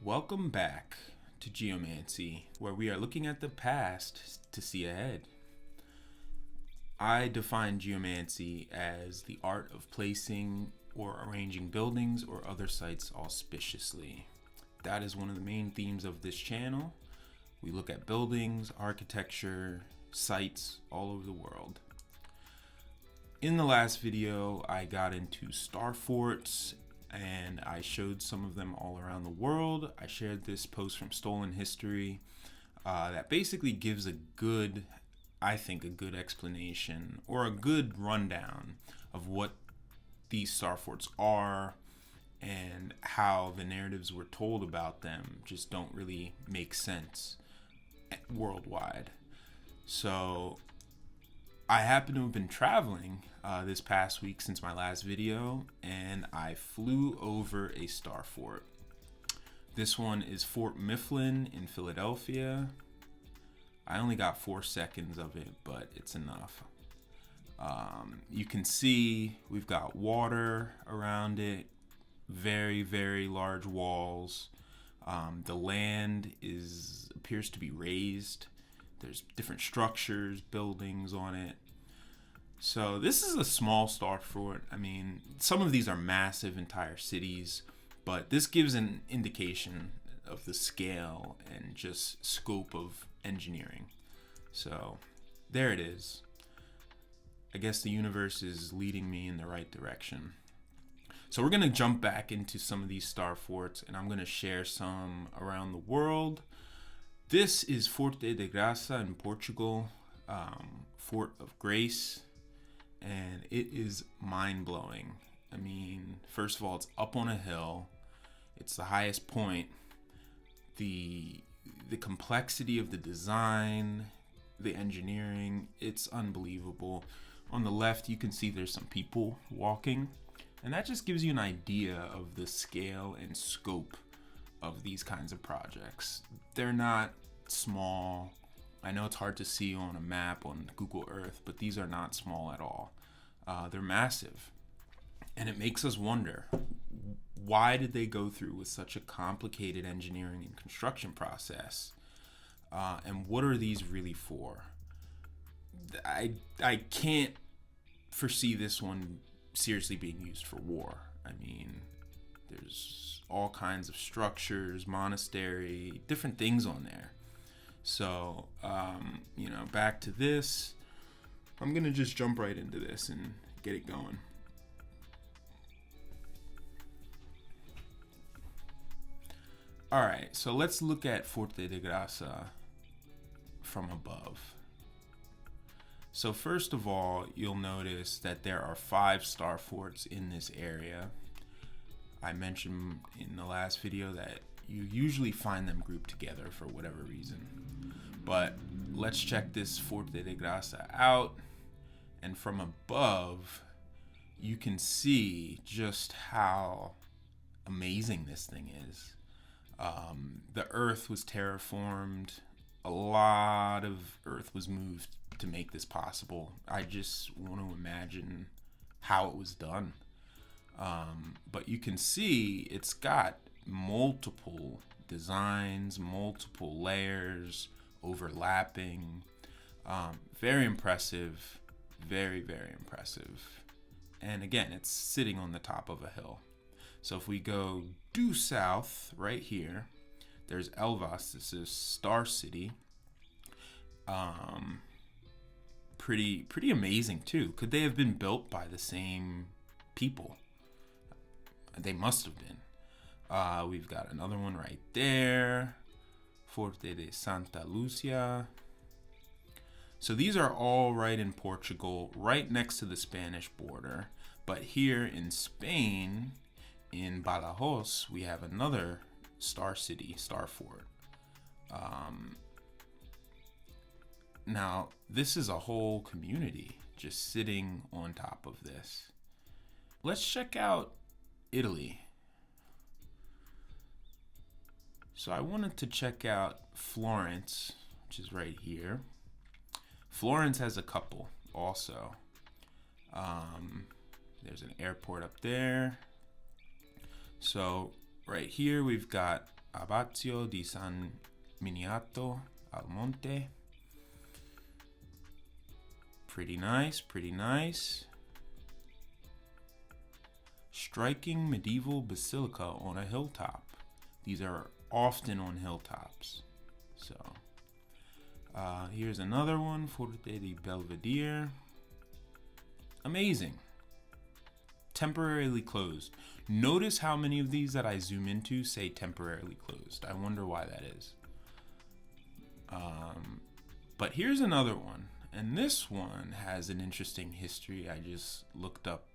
Welcome back to Geomancy, where we are looking at the past to see ahead. I define geomancy as the art of placing or arranging buildings or other sites auspiciously. That is one of the main themes of this channel. We look at buildings, architecture, sites all over the world. In the last video, I got into star forts and I showed some of them all around the world. I shared this post from Stolen History that basically gives a good explanation or a good rundown of what these star forts are and how the narratives we're told about them just don't really make sense worldwide. So I happen to have been traveling this past week since my last video, and I flew over a star fort. This one is Fort Mifflin in Philadelphia. I only got 4 seconds of it, but it's enough. You can see we've got water around it, very, very large walls. The land appears to be raised. There's different structures, buildings on it. So this is a small star fort. I mean, some of these are massive entire cities, but this gives an indication of the scale and just scope of engineering. So there it is. I guess the universe is leading me in the right direction. So we're going to jump back into some of these star forts, and I'm going to share some around the world. This is Forte de Graça in Portugal, Fort of Grace, and it is mind-blowing. I mean, first of all, it's up on a hill. It's the highest point. The complexity of the design, the engineering, it's unbelievable. On the left, you can see there's some people walking, and that just gives you an idea of the scale and scope of these kinds of projects. They're not small. I know it's hard to see on a map on Google Earth, but these are not small at all. They're massive. And it makes us wonder, why did they go through with such a complicated engineering and construction process? And what are these really for? I can't foresee this one seriously being used for war. I mean, there's all kinds of structures, monastery, different things on there. So, back to this. I'm going to just jump right into this and get it going. All right, so let's look at Forte de Graça from above. So first of all, you'll notice that there are 5 star forts in this area. I mentioned in the last video that you usually find them grouped together for whatever reason. But let's check this Forte de Graça out. And from above, you can see just how amazing this thing is. The earth was terraformed. A lot of earth was moved to make this possible. I just want to imagine how it was done. But you can see it's got multiple designs, multiple layers, overlapping. Very impressive. Very, very impressive. And again, it's sitting on the top of a hill. So if we go due south right here, there's Elvas. This is Star City. Pretty amazing too. Could they have been built by the same people? They must have been. We've got another one right there. Forte de Santa Lucia. So these are all right in Portugal, right next to the Spanish border. But here in Spain, in Badajoz, we have another star city, star fort. Now, this is a whole community just sitting on top of this. Let's check out Italy. So I wanted to check out Florence, which is right here. Florence has a couple also. There's an airport up there. So right here we've got Abbazio di San Miniato al Monte. Pretty nice, pretty nice. Striking medieval basilica on a hilltop. These are often on hilltops. So, here's another one, Forte di Belvedere. Amazing. Temporarily closed. Notice how many of these that I zoom into say temporarily closed. I wonder why that is. But here's another one. And this one has an interesting history. I just looked up,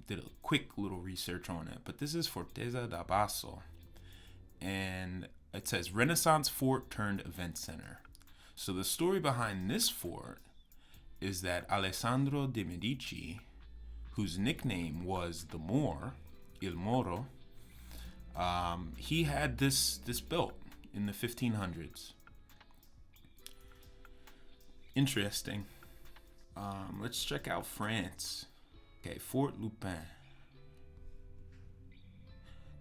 did a quick little research on it. But this is Fortezza da Basso. And it says Renaissance fort turned event center. So the story behind this fort is that Alessandro de' Medici, whose nickname was the Moor, Il Moro, he had this built in the 1500s. Interesting. Let's check out France. Okay, Fort Lupin.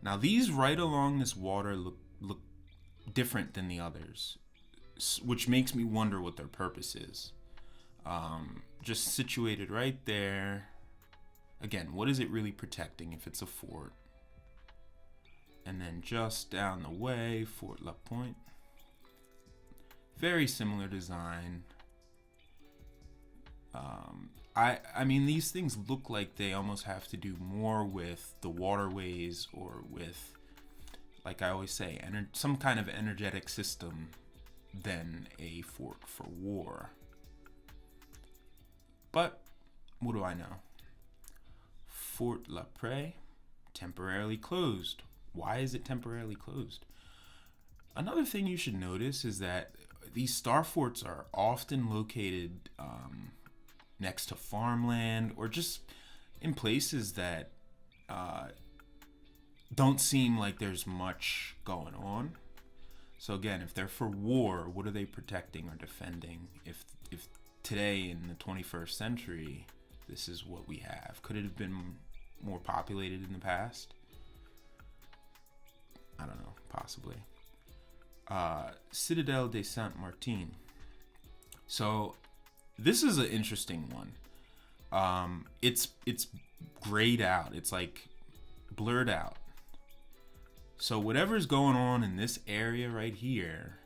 Now these right along this water look different than the others, which makes me wonder what their purpose is. Just situated right there. Again, what is it really protecting if it's a fort? And then just down the way, Fort La Pointe. Very similar design. I mean, these things look like they almost have to do more with the waterways or with, like I always say, some kind of energetic system than a fort for war. But what do I know? Fort La Prée, temporarily closed. Why is it temporarily closed? Another thing you should notice is that these star forts are often located next to farmland or just in places that don't seem like there's much going on. So again, if they're for war, what are they protecting or defending? If today in the 21st century, this is what we have. Could it have been more populated in the past? I don't know, possibly. Citadelle de Saint-Martin. So this is an interesting one. It's grayed out. It's like blurred out. So whatever's going on in this area right here,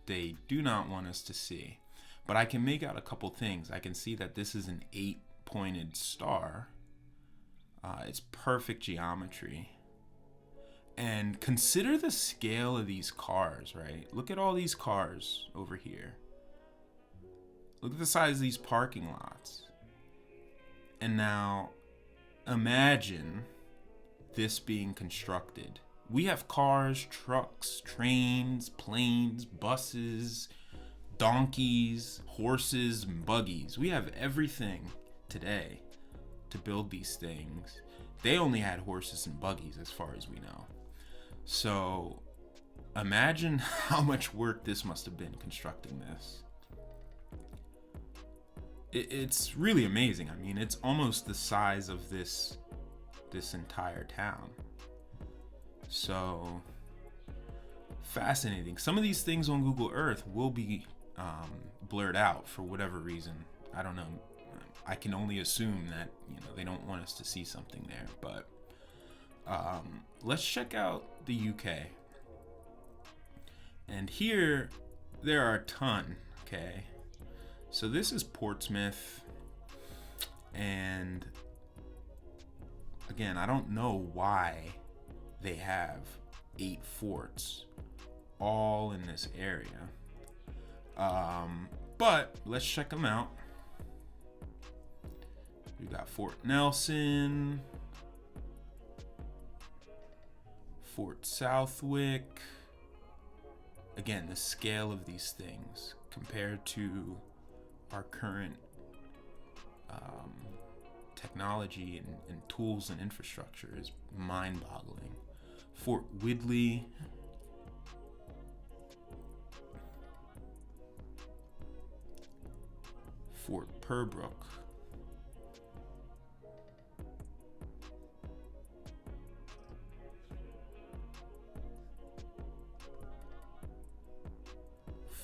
they do not want us to see. But I can make out a couple things. I can see that this is an 8-pointed star. It's perfect geometry. And consider the scale of these cars, right? Look at all these cars over here. Look at the size of these parking lots. And now imagine this being constructed. We have cars, trucks, trains, planes, buses, donkeys, horses, and buggies. We have everything today to build these things. They only had horses and buggies as far as we know. So imagine how much work this must have been constructing this. It's really amazing. I mean, it's almost the size of this entire town. So fascinating. Some of these things on Google Earth will be blurred out for whatever reason. I don't know. I can only assume that they don't want us to see something there. But let's check out the UK. And here there are a ton. Okay. So this is Portsmouth, and again, I don't know why they have 8 forts all in this area, but let's check them out. We got Fort Nelson, Fort Southwick. Again, the scale of these things compared to our current technology and tools and infrastructure is mind-boggling. Fort Widley, Fort Pembroke,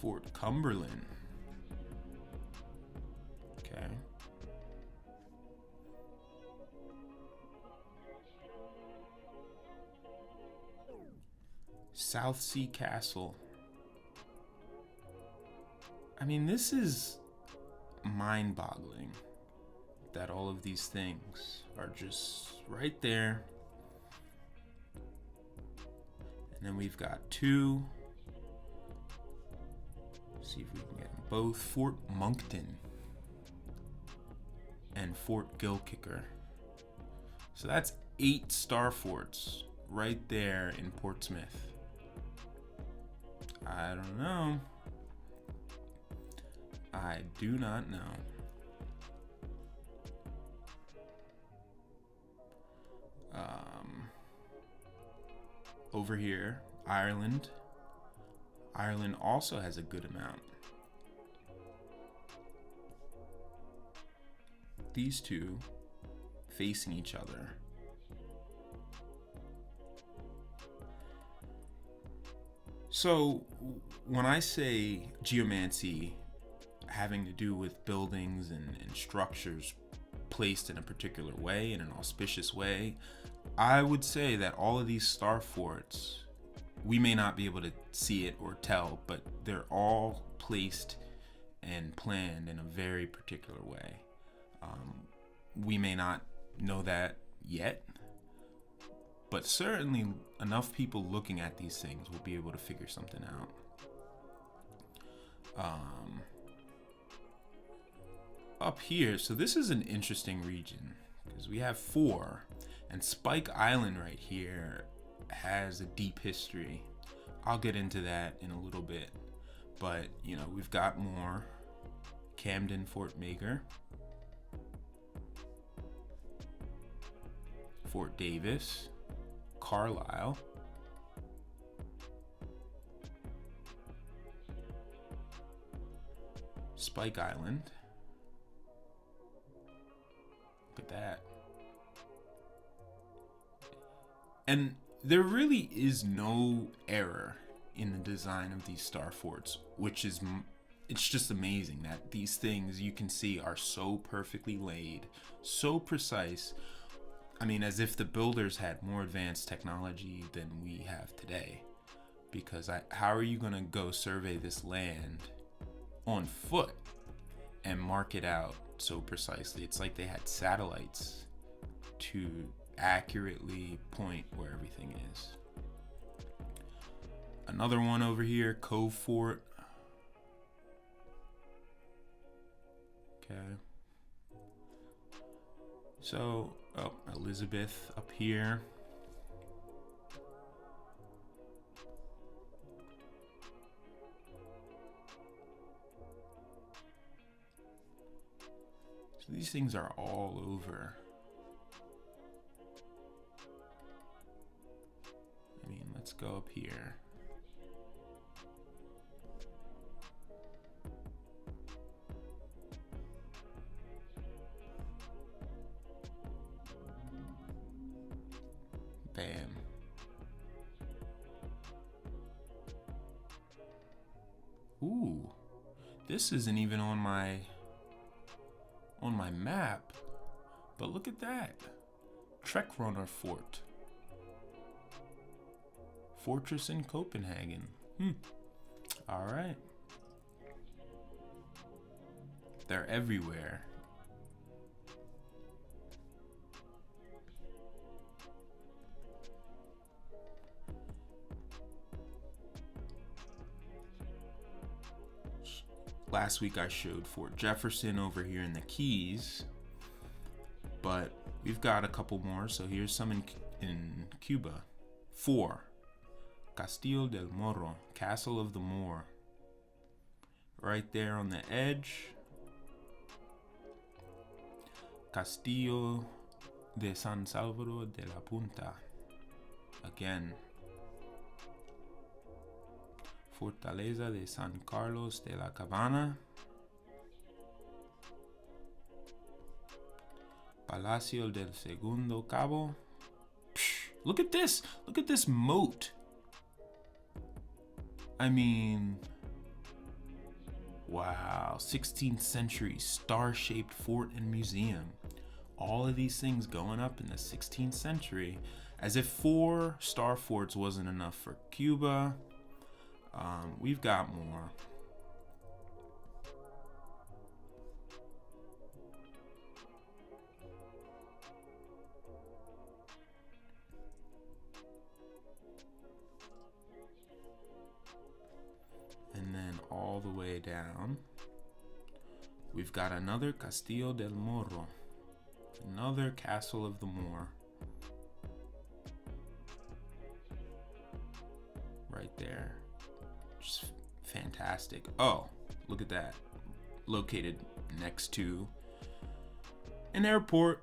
Fort Cumberland. Okay. South Sea Castle. I mean, this is mind-boggling that all of these things are just right there. And then we've got two. Let's see if we can get them both. Fort Moncton and Fort Gilkicker. So that's 8 star forts right there in Portsmouth. I don't know. I do not know. Over here, Ireland. Ireland also has a good amount. These two facing each other. So, when I say geomancy having to do with buildings and structures placed in a particular way, in an auspicious way, I would say that all of these star forts, we may not be able to see it or tell, but they're all placed and planned in a very particular way. We may not know that yet, but certainly enough people looking at these things will be able to figure something out. Up here, so this is an interesting region because we have 4, and Spike Island right here has a deep history. I'll get into that in a little bit, but you know, we've got more. Camden, Fort Mager, Fort Davis, Carlisle, Spike Island. Look at that. And there really is no error in the design of these star forts, which is, it's just amazing that these things you can see are so perfectly laid, so precise. I mean, as if the builders had more advanced technology than we have today. Because how are you going to go survey this land on foot and mark it out so precisely? It's like they had satellites to accurately point where everything is. Another one over here, Cove Fort. Okay. So, Elizabeth up here. So these things are all over. I mean, let's go up here. Bam. Ooh, this isn't even on my map, but look at that. Trekroner Fort. Fortress in Copenhagen. All right. They're everywhere. Last week I showed Fort Jefferson over here in the Keys, but we've got a couple more. So here's some in Cuba. 4. Castillo del Morro, Castle of the Moor. Right there on the edge. Castillo de San Salvador de la Punta. Again. Fortaleza de San Carlos de la Cabana. Palacio del Segundo Cabo. Psh, look at this! Look at this moat! I mean, Wow, 16th century star-shaped fort and museum. All of these things going up in the 16th century. As if 4 star forts wasn't enough for Cuba, we've got more. And then all the way down, we've got another Castillo del Morro, another castle of the Moor. Right there. Just fantastic. Oh, look at that. Located next to an airport.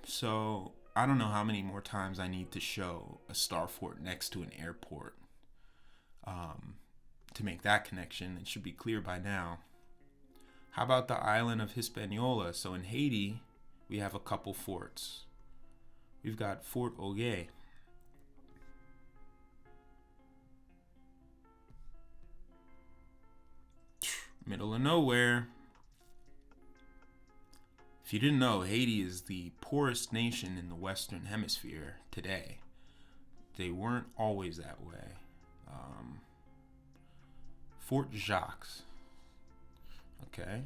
So I don't know how many more times I need to show a star fort next to an airport to make that connection. It should be clear by now. How about the island of Hispaniola? So in Haiti, we have a couple forts. We've got Fort Ogué. Middle of nowhere. If you didn't know, Haiti is the poorest nation in the Western Hemisphere today. They weren't always that way. Fort Jacques. Okay.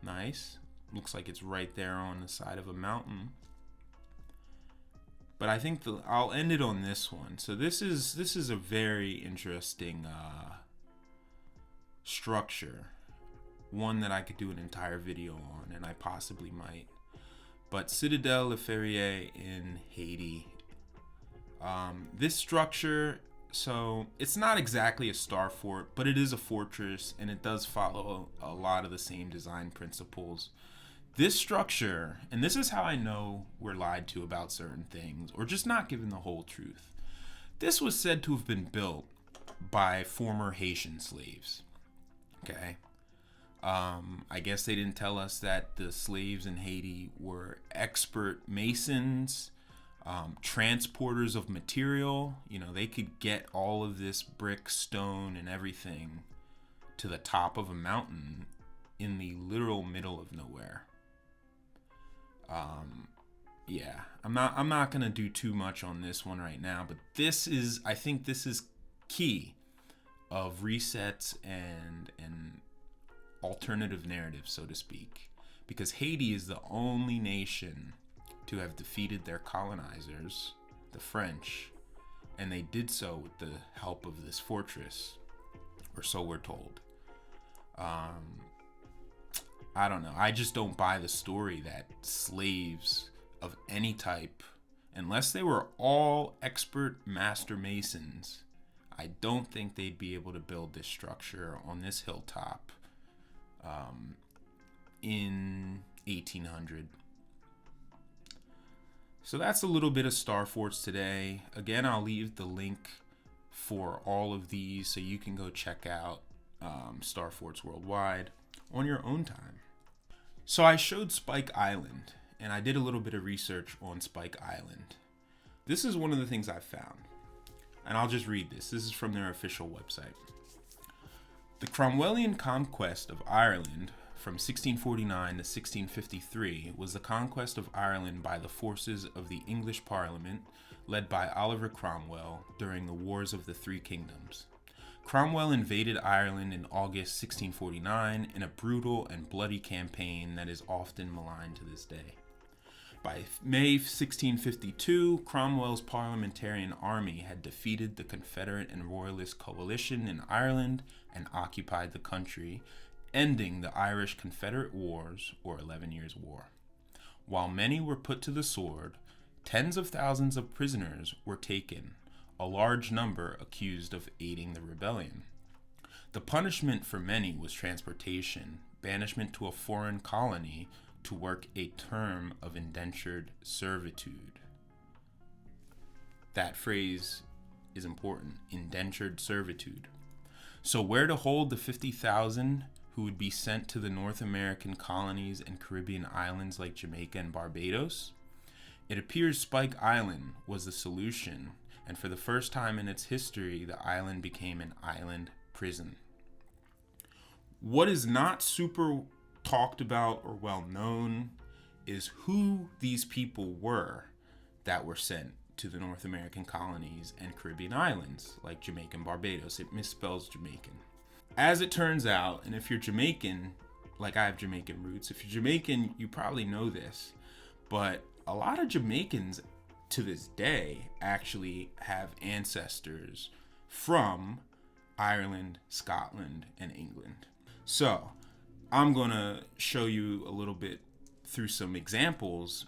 Nice. Looks like it's right there on the side of a mountain. But I think I'll end it on this one. So this is a very interesting structure. One that I could do an entire video on, and I possibly might. But Citadelle Le Ferrier in Haiti. This structure, so it's not exactly a star fort, but it is a fortress, and it does follow a lot of the same design principles. This structure, and this is how I know we're lied to about certain things, or just not given the whole truth. This was said to have been built by former Haitian slaves. Okay. I guess they didn't tell us that the slaves in Haiti were expert masons, transporters of material. You know, they could get all of this brick, stone, and everything to the top of a mountain in the literal middle of nowhere. Yeah, I'm not gonna do too much on this one right now, but I think this is key of resets and alternative narratives, so to speak, because Haiti is the only nation to have defeated their colonizers, the French, and they did so with the help of this fortress, or so we're told. I don't know. I just don't buy the story that slaves of any type, unless they were all expert master masons, I don't think they'd be able to build this structure on this hilltop in 1800. So that's a little bit of star forts today. Again, I'll leave the link for all of these so you can go check out star forts worldwide on your own time. So I showed Spike Island, and I did a little bit of research on Spike Island. This is one of the things I found, and I'll just read this. This is from their official website. The Cromwellian conquest of Ireland from 1649 to 1653 was the conquest of Ireland by the forces of the English Parliament, led by Oliver Cromwell during the Wars of the Three Kingdoms. Cromwell invaded Ireland in August 1649 in a brutal and bloody campaign that is often maligned to this day. By May 1652, Cromwell's parliamentarian army had defeated the Confederate and Royalist coalition in Ireland and occupied the country, ending the Irish Confederate Wars, or 11 Years' War. While many were put to the sword, tens of thousands of prisoners were taken, a large number accused of aiding the rebellion. The punishment for many was transportation, banishment to a foreign colony to work a term of indentured servitude. That phrase is important, indentured servitude. So where to hold the 50,000 who would be sent to the North American colonies and Caribbean islands like Jamaica and Barbados? It appears Spike Island was the solution, and for the first time in its history, the island became an island prison. What is not super talked about or well known is who these people were that were sent to the North American colonies and Caribbean islands, like Jamaica and Barbados. It misspells Jamaican. As it turns out, and if you're Jamaican, like I have Jamaican roots, if you're Jamaican, you probably know this, but a lot of Jamaicans to this day actually have ancestors from Ireland, Scotland, and England. So I'm going to show you a little bit through some examples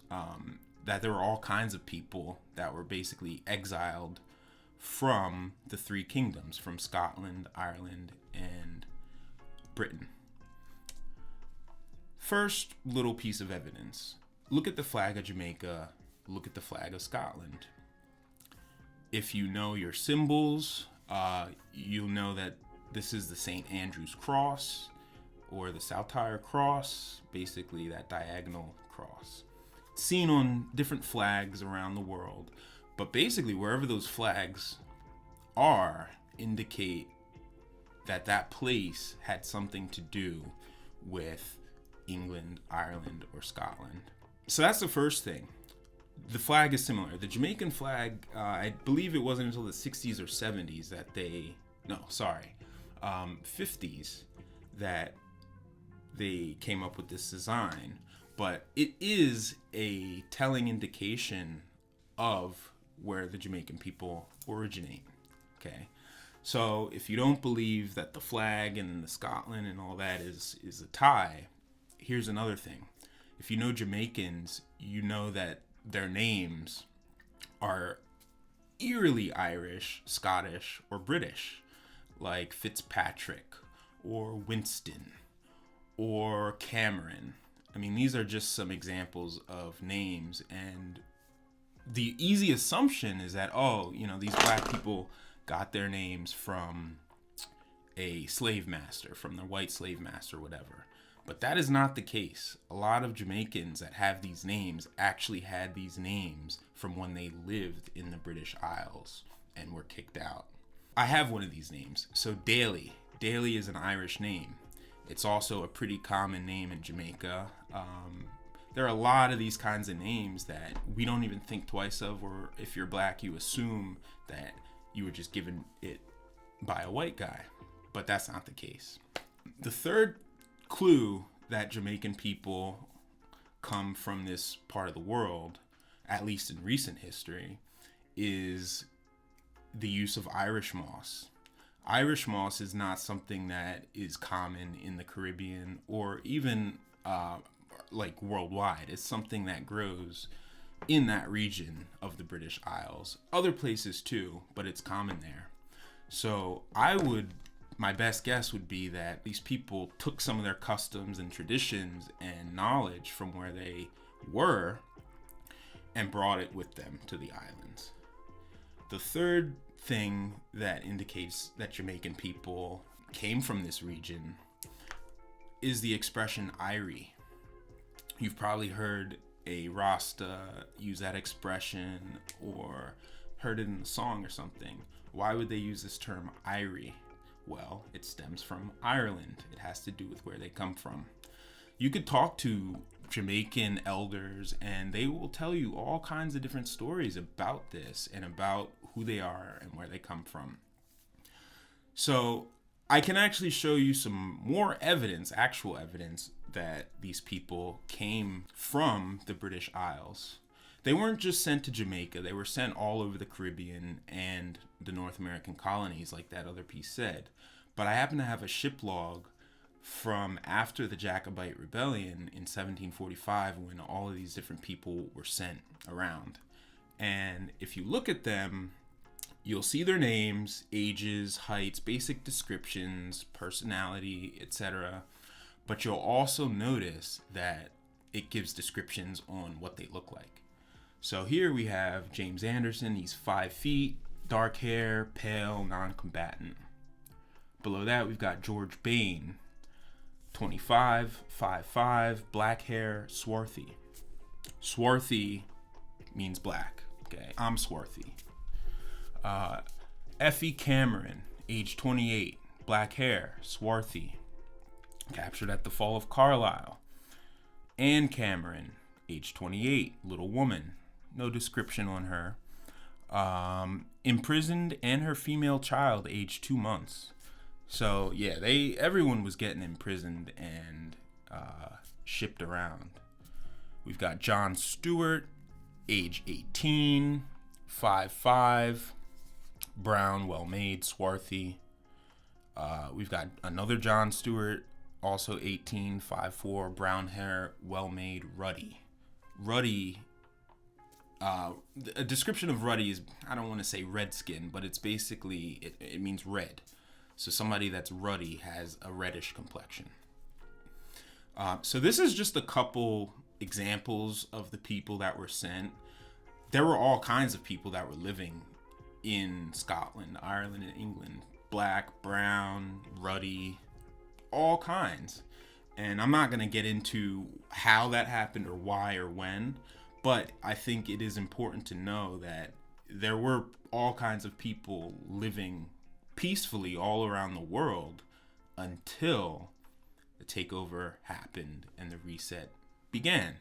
that there were all kinds of people that were basically exiled from the three kingdoms, from Scotland, Ireland, and Britain. First little piece of evidence. Look at the flag of Jamaica. Look at the flag of Scotland. If you know your symbols, you'll know that this is the St. Andrew's Cross or the Saltire Cross, basically that diagonal cross. It's seen on different flags around the world, but basically wherever those flags are indicate that that place had something to do with England, Ireland, or Scotland. So that's the first thing. The flag is similar. The Jamaican flag, I believe it wasn't until the 60s or 70s that 50s that they came up with this design. But it is a telling indication of where the Jamaican people originate. Okay, so if you don't believe that the flag and the Scotland and all that is a tie, here's another thing. If you know Jamaicans, you know that their names are eerily Irish, Scottish, or British, like Fitzpatrick or Winston or Cameron. I mean, these are just some examples of names, and the easy assumption is that, these black people got their names from a slave master, from their white slave master, whatever. But that is not the case. A lot of Jamaicans that have these names actually had these names from when they lived in the British Isles and were kicked out. I have one of these names. So Daly. Daly is an Irish name. It's also a pretty common name in Jamaica. There are a lot of these kinds of names that we don't even think twice of, or if you're black, you assume that you were just given it by a white guy. But that's not the case. The third clue that Jamaican people come from this part of the world, at least in recent history, is the use of Irish moss. Irish moss is not something that is common in the Caribbean or even worldwide. It's something that grows in that region of the British Isles. Other places too, but it's common there. So my best guess would be that these people took some of their customs and traditions and knowledge from where they were and brought it with them to the islands. The third thing that indicates that Jamaican people came from this region is the expression Irie. You've probably heard a Rasta use that expression or heard it in a song or something. Why would they use this term Irie? Well, it stems from Ireland. It has to do with where they come from. You could talk to Jamaican elders and they will tell you all kinds of different stories about this and about who they are and where they come from. So I can actually show you some more evidence, actual evidence, that these people came from the British Isles. They weren't just sent to Jamaica, they were sent all over the Caribbean and the North American colonies, like that other piece said. But I happen to have a ship log from after the Jacobite rebellion in 1745 when all of these different people were sent around. And if you look at them, you'll see their names, ages, heights, basic descriptions, personality, etc. But you'll also notice that it gives descriptions on what they look like. So here we have James Anderson. He's 5 feet, dark hair, pale, non-combatant. Below that, we've got George Bain, 25, 5'5", black hair, swarthy. Swarthy means black. Okay, I'm swarthy. Effie Cameron, age 28, black hair, swarthy, captured at the fall of Carlisle. Ann Cameron, age 28, little woman, no description on her. Imprisoned, and her female child, age 2 months. So yeah, everyone was getting imprisoned and shipped around. We've got John Stewart, age 18, 5'5", brown, well-made, swarthy. We've got another John Stewart, also 18, 5'4", brown hair, well-made, ruddy. Ruddy, a description of ruddy is, I don't want to say red skin, but it's basically, it means red. So somebody that's ruddy has a reddish complexion. So this is just a couple examples of the people that were sent. There were all kinds of people that were living in Scotland, Ireland, and England. Black, brown, ruddy, all kinds. And I'm not going to get into how that happened or why or when, but I think it is important to know that there were all kinds of people living peacefully all around the world until the takeover happened and the reset began.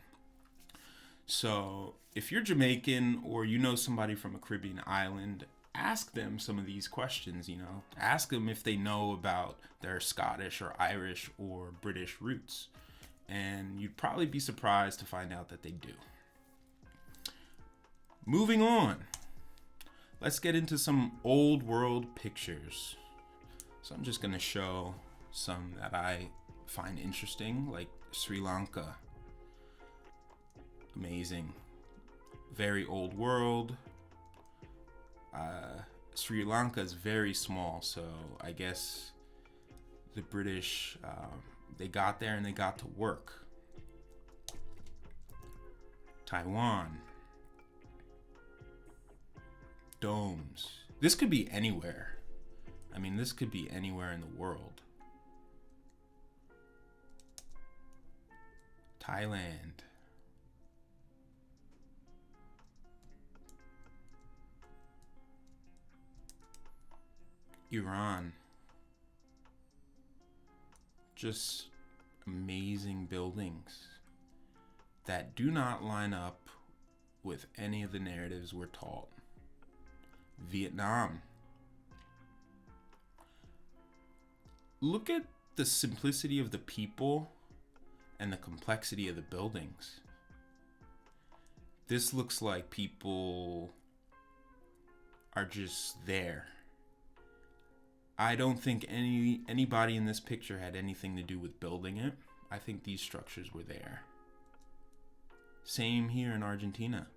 So if you're Jamaican or you know somebody from a Caribbean island, ask them some of these questions, Ask them if they know about their Scottish or Irish or British roots. And you'd probably be surprised to find out that they do. Moving on. Let's get into some old world pictures. So I'm just going to show some that I find interesting, like Sri Lanka. Amazing. Very old world. Sri Lanka is very small, so I guess the British, they got there and they got to work. Taiwan. Domes. This could be anywhere. This could be anywhere in the world. Thailand. Iran. Just amazing buildings that do not line up with any of the narratives we're taught. Vietnam. Look at the simplicity of the people and the complexity of the buildings. This looks like people are just there. I don't think anybody in this picture had anything to do with building it. I think these structures were there. Same here in Argentina.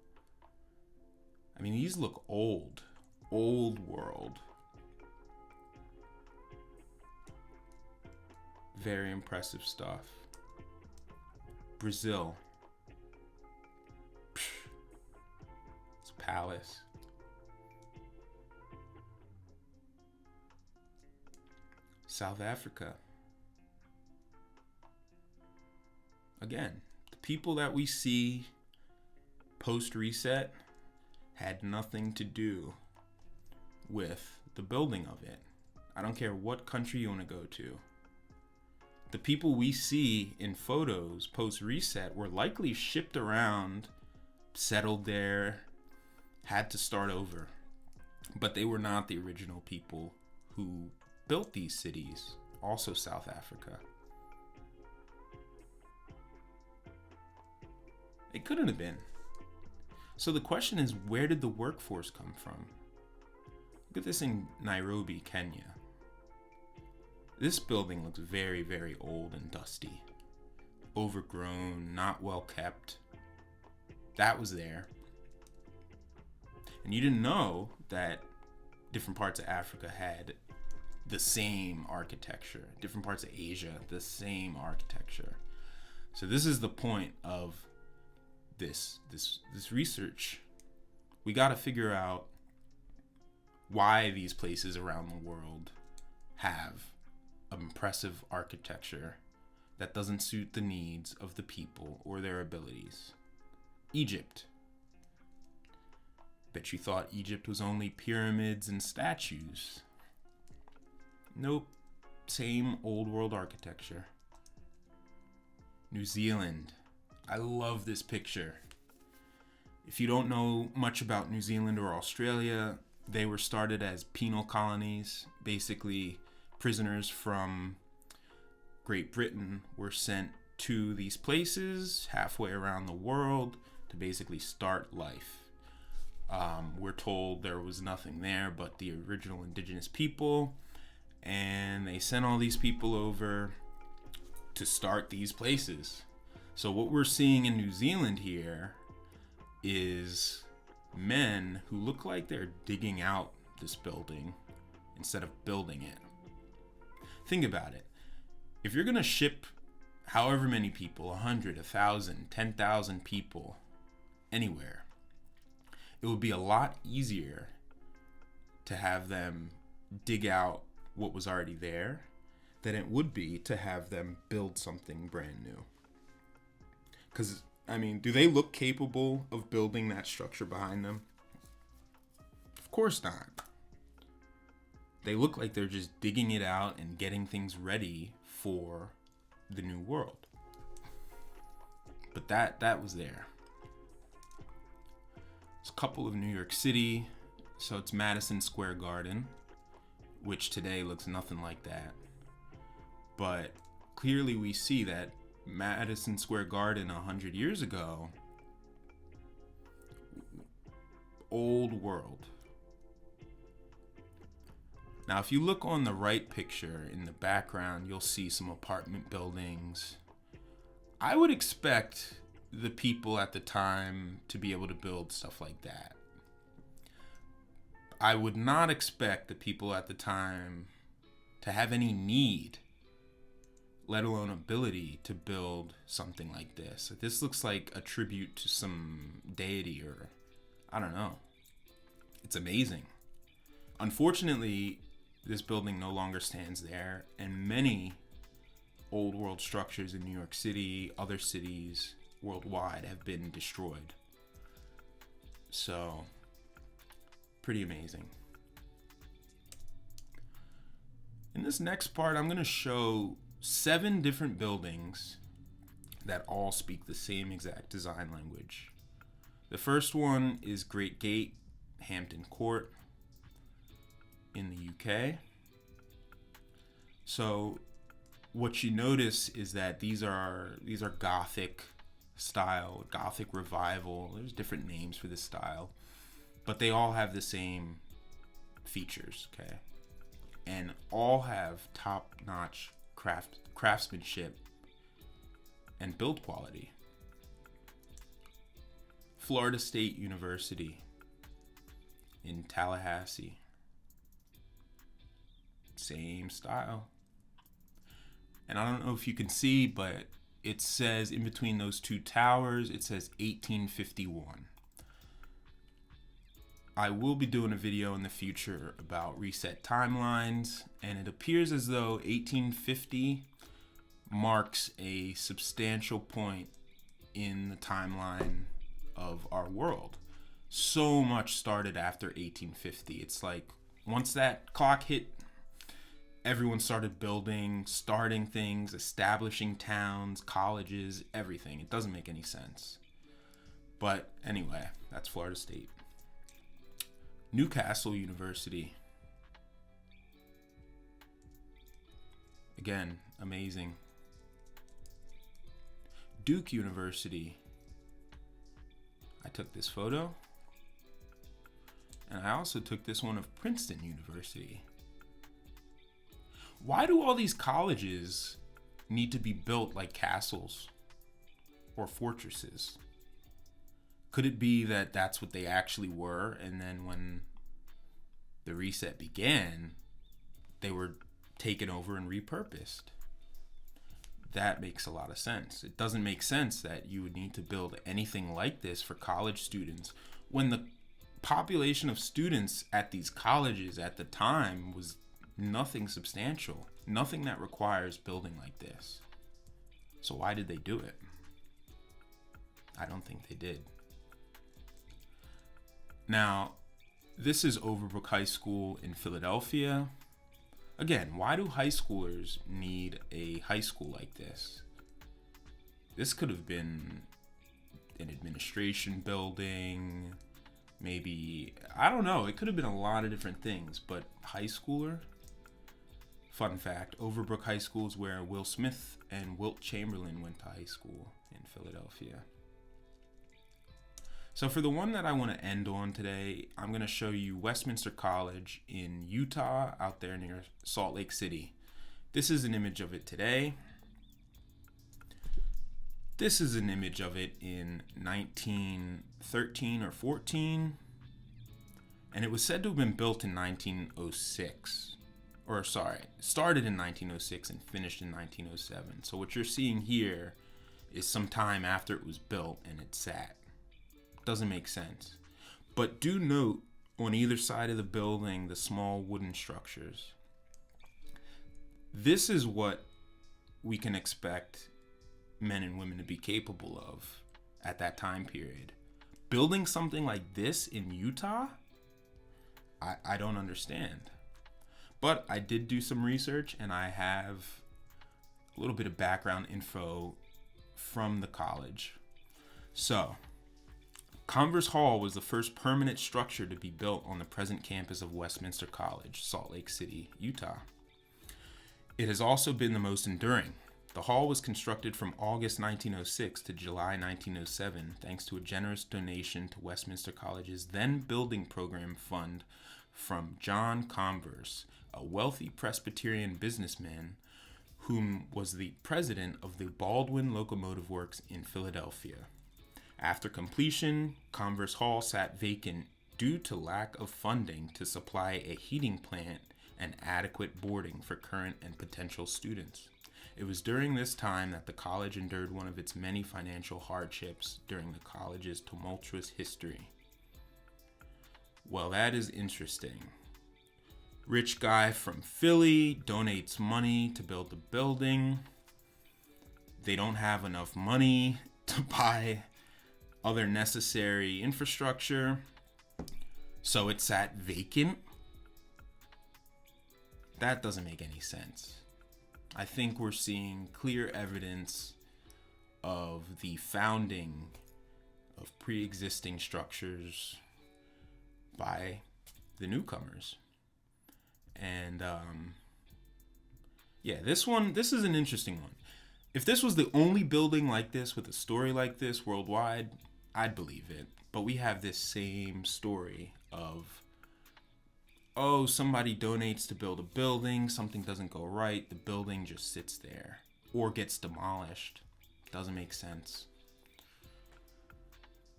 These look old world. Very impressive stuff. Brazil. It's a palace. South Africa. Again, the people that we see post-reset had nothing to do with the building of it. I don't care what country you want to go to. The people we see in photos post-reset were likely shipped around, settled there, had to start over. But they were not the original people who built these cities, also South Africa. It couldn't have been. So the question is, where did the workforce come from? Look at this in Nairobi, Kenya. This building looks very, very old and dusty. Overgrown, not well kept. That was there. And you didn't know that different parts of Africa had the same architecture. Different parts of Asia, the same architecture. So this is the point of this research. We got to figure out why these places around the world have impressive architecture that doesn't suit the needs of the people or their abilities. Egypt. Bet you thought Egypt was only pyramids and statues. Nope. Same old world architecture. New Zealand. I love this picture. If you don't know much about New Zealand or Australia, they were started as penal colonies. Basically, prisoners from Great Britain were sent to these places halfway around the world to basically start life. We're told there was nothing there but the original indigenous people, and they sent all these people over to start these places. So what we're seeing in New Zealand here is men who look like they're digging out this building instead of building it. Think about it. If you're going to ship however many people, 100, 1,000, 10,000 people anywhere, it would be a lot easier to have them dig out what was already there than it would be to have them build something brand new. Because, I mean, do they look capable of building that structure behind them? Of course not. They look like they're just digging it out and getting things ready for the new world. But that was there. It's a couple of New York City. So it's Madison Square Garden, which today looks nothing like that. But clearly we see that Madison Square Garden 100 years ago, old world. Now, if you look on the right picture in the background, you'll see some apartment buildings. I would expect the people at the time to be able to build stuff like that. I would not expect the people at the time to have any need, let alone ability, to build something like this. This looks like a tribute to some deity, or I don't know. It's amazing. Unfortunately, this building no longer stands there, and many old world structures in New York City, other cities worldwide, have been destroyed. So, pretty amazing. In this next part, I'm going to show 7 different buildings that all speak the same exact design language. The first one is Great Gate, Hampton Court in the UK. So what you notice is that these are Gothic style, Gothic revival. There's different names for this style, but they all have the same features, okay? And all have top-notch craftsmanship and build quality. Florida State University in Tallahassee. Same style. And I don't know if you can see, but it says in between those two towers, it says 1851. I will be doing a video in the future about reset timelines, and it appears as though 1850 marks a substantial point in the timeline of our world. So much started after 1850. It's like once that clock hit, everyone started building, starting things, establishing towns, colleges, everything. It doesn't make any sense. But anyway, that's Florida State. Newcastle University. Again, amazing. Duke University. I took this photo. And I also took this one of Princeton University. Why do all these colleges need to be built like castles or fortresses? Could it be that that's what they actually were, and then when the reset began, they were taken over and repurposed? That makes a lot of sense. It doesn't make sense that you would need to build anything like this for college students when the population of students at these colleges at the time was nothing substantial, nothing that requires building like this. So why did they do it? I don't think they did. Now, this is Overbrook High School in Philadelphia. Again, why do high schoolers need a high school like this? This could have been an administration building, maybe, I don't know, it could have been a lot of different things, but high schooler? Fun fact, Overbrook High School is where Will Smith and Wilt Chamberlain went to high school in Philadelphia. So for the one that I want to end on today, I'm going to show you Westminster College in Utah, out there near Salt Lake City. This is an image of it today. This is an image of it in 1913 or 14. And it was said to have been built in 1906. Or sorry, started in 1906 and finished in 1907. So what you're seeing here is some time after it was built and it sat. Doesn't make sense. But do note on either side of the building the small wooden structures. This is what we can expect men and women to be capable of at that time period. Building something like this in Utah? I don't understand. But I did do some research and I have a little bit of background info from the college. So, Converse Hall was the first permanent structure to be built on the present campus of Westminster College, Salt Lake City, Utah. It has also been the most enduring. The hall was constructed from August 1906 to July 1907 thanks to a generous donation to Westminster College's then building program fund from John Converse, a wealthy Presbyterian businessman whom was the president of the Baldwin Locomotive Works in Philadelphia. After completion, Converse Hall sat vacant due to lack of funding to supply a heating plant and adequate boarding for current and potential students. It was during this time that the college endured one of its many financial hardships during the college's tumultuous history. Well, that is interesting. Rich guy from Philly donates money to build the building. They don't have enough money to buy other necessary infrastructure, so it sat vacant. That doesn't make any sense. I think we're seeing clear evidence of the founding of pre-existing structures by the newcomers. And this is an interesting one. If this was the only building like this with a story like this worldwide, I'd believe it. But we have this same story of, oh, somebody donates to build a building, something doesn't go right, the building just sits there or gets demolished. Doesn't make sense.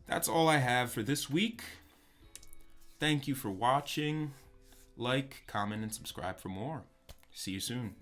That's all I have for this week. Thank you for watching. Like, comment, and subscribe for more. See you soon.